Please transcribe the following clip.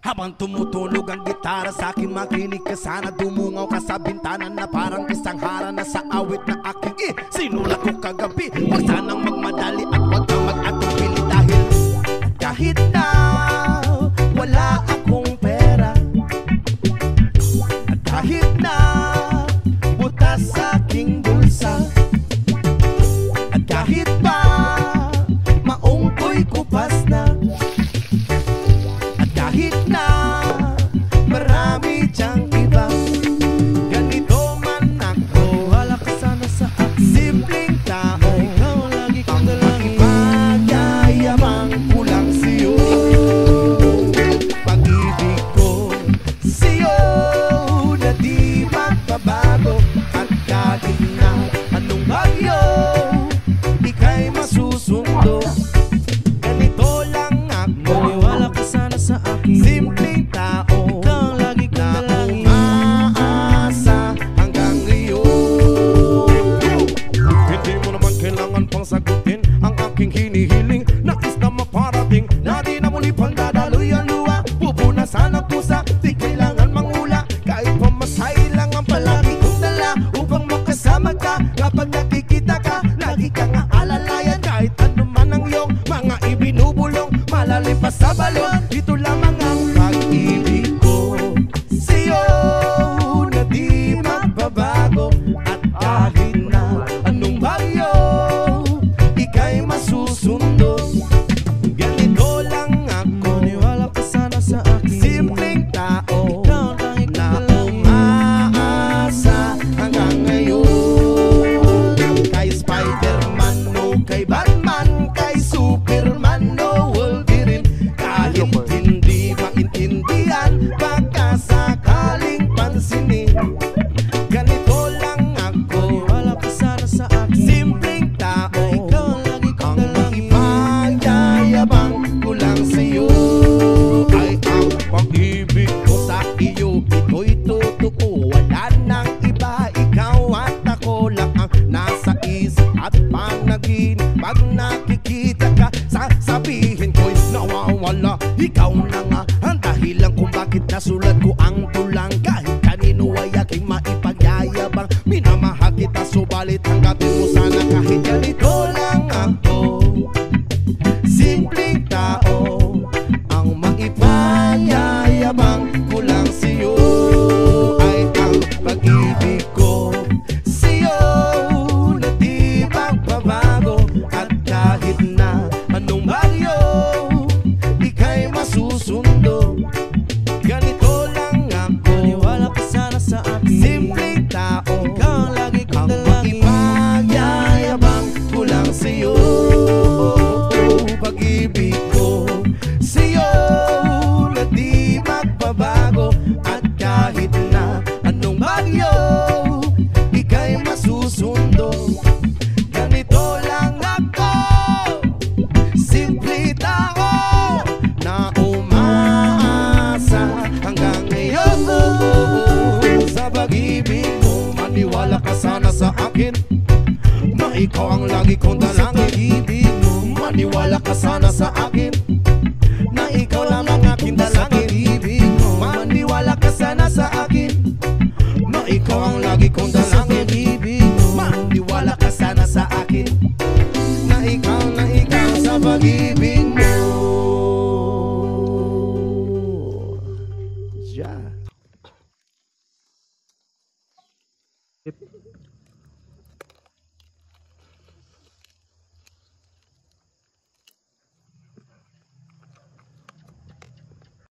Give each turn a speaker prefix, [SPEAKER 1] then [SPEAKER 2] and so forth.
[SPEAKER 1] Habang tumutunog ang gitara sa akin, makinig ka sana. Dumungaw ka sa bintana na parang isang harana sa awit na aking sinulat ko kagabi. Huwag sanang magmadali at huwag kang mag-atupili dahil kahit na wala akong pera, at kahit na butas sa aking bulsa, at kahit pa maong ko'y kupas na, kahit na marami diyang iba, ganito man ako, wala ka sana sa akin. Simpleng tao, ikaw lagi kong dalangin. Magyayabang ko lang sa'yo, pag-ibig ko sa'yo na di magbabago. At kahit na anong bagyo, ika'y masusundo. Ganito lang ako, wala ka sana sa akin. Simpleng tao, ikaw lagi kong dalangin. Umaasa hanggang ngayon. Hindi mo naman kailangan pang sagutin ang aking hinihiling. Nais na maparating na di na muli pang dadaloy ang luha. Pupunasan ang pusa, di kailangan mangula. Kahit pamasahe lang ang palagi kong dala upang makasama ka. Kapag nakikita ka, lagi kang aalalayan. Kahit ano man ang iyong mga ibinubulong, malalim pa sa balon. Ito lamang ang pag-ibig ko sa'yo na di magbabago. At kahit na anong bagyo, ika'y masusundo. Ganito lang ako, maniwala ka sana sa akin. Simpleng tao, ikaw lang na umaasa hanggang ngayon. Kay Spider-Man o kay Batman, kay Superman o Wolverine, kahit hindi maintindihan, baka sakaling pansinin. Ganito lang ako, wala ka sana sa akin. Simpleng tao, ikaw lagi kong dalangin. Magyayabang ko lang sa'yo ay ang pag-ibig ko sa iyo. Ito'y totoo, wala nang iba. Ikaw at ako lang ang nasa isip at panaginip. Pag nakikita ka, sasabihin ko'y nawawala. Ikaw na nga ang dahilan kung bakit nasulat ko ang tulang. Kahit kanino ay aking maipagyayabang, minamahal kita subalit tanggapin mo sana. Kahit ganito lang ako, simpleng tao, ang maipagyayabang ko lang sa'yo ay ang pag-ibig ko sa'yo na di magbabago. At kahit na anong bagyo, ika'y masusundo. Ganito lang ako, maniwala ka sana sa akin. Simpleng tao, ikaw lagi kong dalangin. Ipagyayabang ko lang sa'yo, pag-ibig ko sa'yo na di magbabago. At kahit na anong bagyo, ika'y masusundo. Ganito lang ako, simple tao na umaasa hanggang ngayon. Sa pag-ibig mo, maniwala ka sana sa akin, na ikaw ang lagi kong dalangin. Sa pag-ibig mo, maniwala ka sana sa akin, na ikaw lang ang aking dalangin. Sa pag-ibig mo, maniwala ka sana sa akin, na ikaw ang lagi kong dalangin.